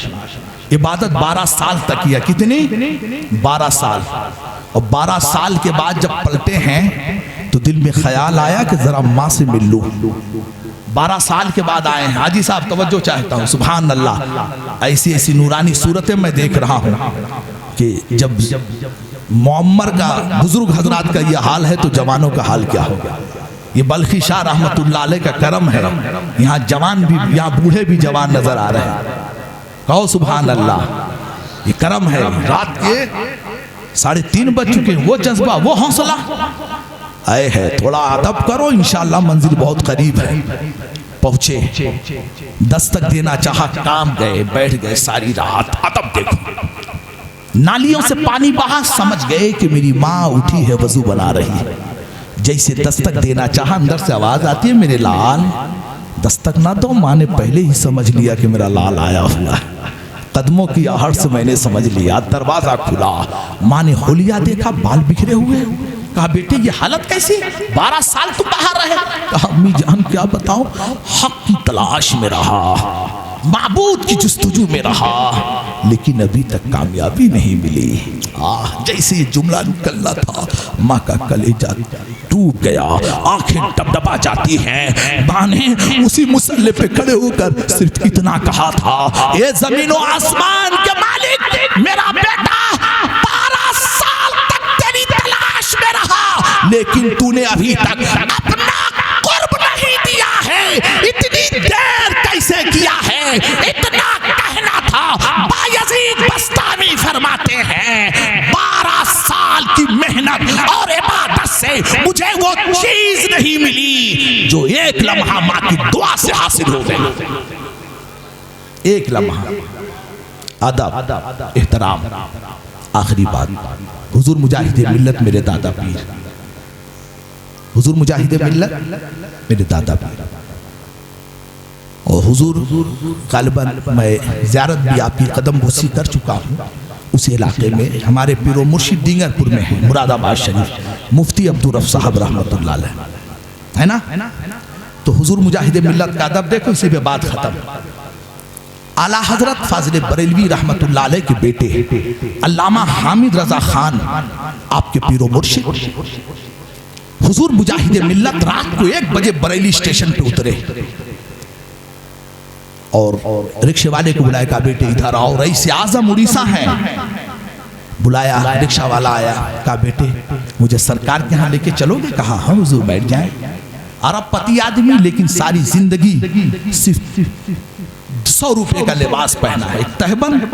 عبادت 12 سال تک کیا۔ کتنی؟ 12 سال۔ اور 12 سال کے بعد جب پلٹے ہیں تو دل میں خیال آیا کہ ذرا ماں سے مل لوں. 12 سال کے بعد آئے ہیں. حاجی صاحب توجہ چاہتا ہوں. سبحان اللہ. ایسی ایسی نورانی صورتیں میں دیکھ رہا ہوں کہ جب معمر کا بزرگ حضرات کا یہ حال ہے تو جوانوں کا حال کیا ہوگا. یہ بلخی شاہ رحمت اللہ علیہ کا کرم ہے. یہاں جوان بھی، یہاں بوڑھے بھی جوان نظر آ رہے ہیں. کہو سبحان اللہ. یہ کرم ہے. رات کے 3:30 بج چکے ہیں. وہ جذبہ، وہ حوصلہ آئے ہے. تھوڑا ادب کرو، انشاءاللہ منزل بہت قریب ہے. پہنچے، دستک دینا چاہا، کام گئے، بیٹھ گئے ساری رات. ادب دیکھو. نالیوں سے پانی بہا، سمجھ گئے کہ میری ماں اٹھی ہے، وضو بنا رہی ہے. جیسے دستک دینا چاہا، اندر سے آواز آتی ہے میرے لال. دستک نہ دو. ماں نے پہلے ہی سمجھ لیا کہ میرا لال آیا ہوا ہے. قدموں کی آہٹ سے میں نے سمجھ لیا. دروازہ کھلا. ماں نے حلیہ دیکھا، بال بکھرے ہوئے. کہا بیٹے یہ حالت کیسی؟ 12 سال تم باہر رہے. کہا امی جان کیا بتاؤں، حق کی تلاش میں رہا، معبود کی جستجو میں رہا، لیکن ابھی تک کامیابی نہیں ملی. جیسے یہ جملہ نکلنا تھا، ماں کا کلیجہ ٹوٹ گیا. آنکھیں ڈبڈبا جاتی ہیں. ماں نے اسی مسلح پہ کھڑے ہو کر صرف اتنا کہا تھا، اے زمین و آسمان کے مالک، میرا بیٹا 12 سال تک تیری تلاش میں رہا، لیکن تو نے ابھی تک اپنا قرب نہیں دیا ہے. اتنی دیر کیسے کیا ہے؟ اتنا کہنا تھا. بایزید بستامی فرماتے ہیں 12 سال کی محنت اور عبادت سے مجھے وہ چیز نہیں ملی جو ایک لمحہ ماں کی دعا سے حاصل ہو گئی. ایک لمحہ ادب، احترام. آخری بات، حضور مجاہد ملت میرے دادا پیر، حضور مجاہد ملت میرے دادا پیر. اور حضور غالباً میں زیارت بھی آپ کی قدم بوسی کر چکا ہوں. اسی علاقے میں ہمارے پیر و مرشد دینگر پور میں ہیں، مراد آباد شریف، مفتی عبدالرف صاحب رحمت اللہ علیہ ہے نا. تو حضور مجاہد ملت کا ادب دیکھو. اسی پہ بات ختم. اعلیٰ حضرت فاضل بریلوی رحمت اللہ علیہ کے بیٹے علامہ حامد رضا خان آپ کے پیر و مرشد، حضور مجاہد ملت رات کو 1 بجے بریلی اسٹیشن پہ اترے اور رکشے والے کو بلایا، کہا بیٹے ادھر آؤ، رئیس اعظم اڑیسہ ہیں. بلایا، رکشہ والا آیا، کہا بیٹے مجھے سرکار کے ہاں لے کے چلو گے؟ کہا ہاں حضور بیٹھ جائیں. عرب پتی آدمی، لیکن ساری زندگی صرف 100 روپے کا لباس پہنا ہے، ایک تہبند،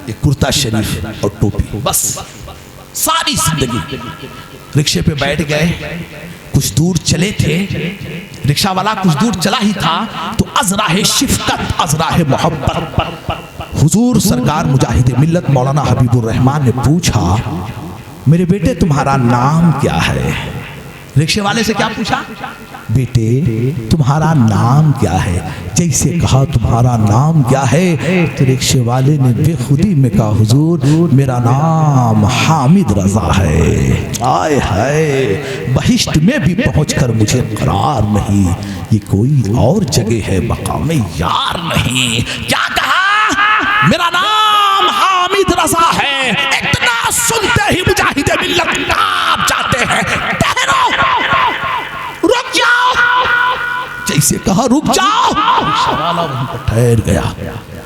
ایک کرتا شریف اور ٹوپی، بس ساری زندگی. رکشے پہ بیٹھ گئے. کچھ دور چلے تھے، رکشہ والا کچھ دور چلا ہی تھا تو ازراہ شفقت، ازراہ محبت حضور سرکار مجاہد ملت مولانا حبیب الرحمن نے پوچھا میرے بیٹے تمہارا نام کیا ہے؟ رکشے والے سے کیا پوچھا؟ بیٹے تمہارا نام کیا ہے؟ جیسے کہا تمہارا نام کیا ہے تو رکشے والے نے بے خودی میں کہا حضور میرا نام حامد رضا ہے. آئے ہائے، بہشت میں بھی پہنچ کر مجھے قرار نہیں، یہ کوئی اور جگہ ہے، مقام یار نہیں. کیا کہا؟ میرا نام حامد رضا ہے. اتنا سنتے ہی مجاہد ملت کانپ جاتے ہیں. رک جاؤ. جیسے کہا رک جاؤ، رکشہ وہیں پر ٹھہر گیا.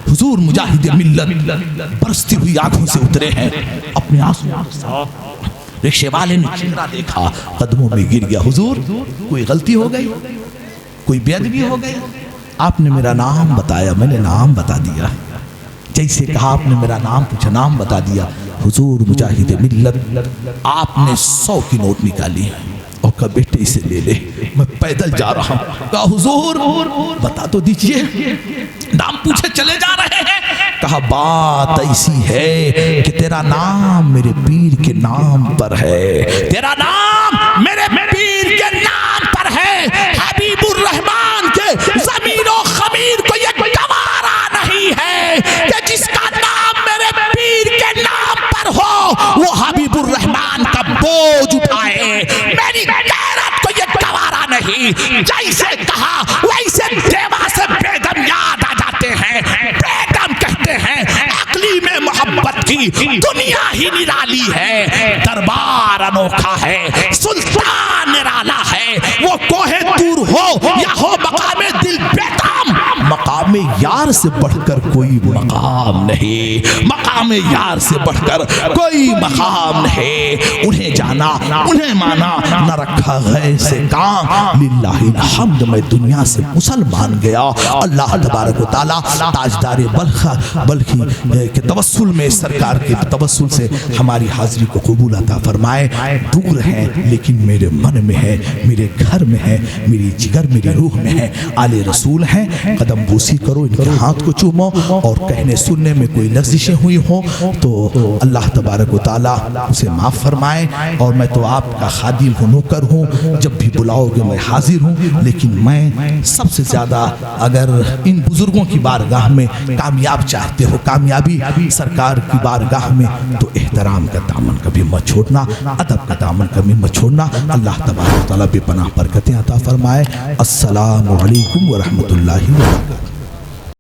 حضور مجاہد ملت برستی ہوئی آنکھوں سے اترے ہیں اپنے آنسوں کے ساتھ. رکشے والے نے چہرہ دیکھا، قدموں میں گر گیا. حضور کوئی غلطی ہو گئی، کوئی بے ادبی ہو گئی؟ آپ نے میرا نام بتایا، میں نے نام بتا دیا. جیسے کہا آپ نے میرا نام پوچھا، نام بتا دیا. حضور مجاہد ملت آپ نے 100 کی نوٹ نکالی اور کہا بیٹے اسے لے لے، میں پیدل جا رہا ہوں. کہا حضور بتا تو دیجئے، نام پوچھے چلے جا رہے ہیں. کہا بات ایسی ہے کہ تیرا نام میرے پیر کے نام پر ہے، تیرا نام میرے پیر کے نام پر ہے. حبیب الرحمن کے زمین و خمیر کو یہ گوارا نہیں ہے کہ جس کا نام میرے پیر کے نام پر ہو وہ حبیب الرحمن کا بوجھ اٹھائے. میری غیرت کو یہ گوارا نہیں. جیسے کہا ویسے دیوا سے بیگم یاد آ جاتے ہیں. بیگم کہتے ہیں عقلی میں محبت کی دنیا ہی نرالی ہے، دربار انوکھا ہے، سلطان نرالا ہو یا ہو مقام دل بیتام، مقام یار سے بڑھ کر کوئی مقام نہیں، مقام یار سے بڑھ کر کوئی مقام نہیں۔ انہیں جانا انہیں مانا، نہ رکھا غیر سے کام، للہ الحمد میں دنیا سے مسلمان گیا۔ اللہ تبارک و تعالیٰ تاجدار بلخی کے توسل میں، سرکار کے توسل سے ہماری حاضری کو قبول عطا فرمائے۔ دور ہے لیکن میرے من میں ہے، میرے گھر میں ہے، میری جگر میری روح میں ہے۔ آل رسول ہیں، قدم بوسی کرو، ان کے ہاتھ کو چومو، اور کہنے سننے میں کوئی لغزشیں ہوئی ہوں تو اللہ تبارک و تعالیٰ اسے معاف فرمائے۔ اور میں تو آپ کا خادم ہوں، نوکر ہوں، جب بھی بلاؤ گے میں حاضر ہوں، لیکن میں سب سے زیادہ اگر ان بزرگوں کی بارگاہ میں کامیاب چاہتے ہو، کامیابی سرکار کی بارگاہ میں، تو احترام کا دامن کبھی مت چھوڑنا، ادب کا دامن کبھی مت چھوڑنا۔ اللہ تبارک و تعالیٰ بے پناہ برکتیں عطا فرمائے۔ السلام علیکم ورحمۃ اللہ وبرکاتہ۔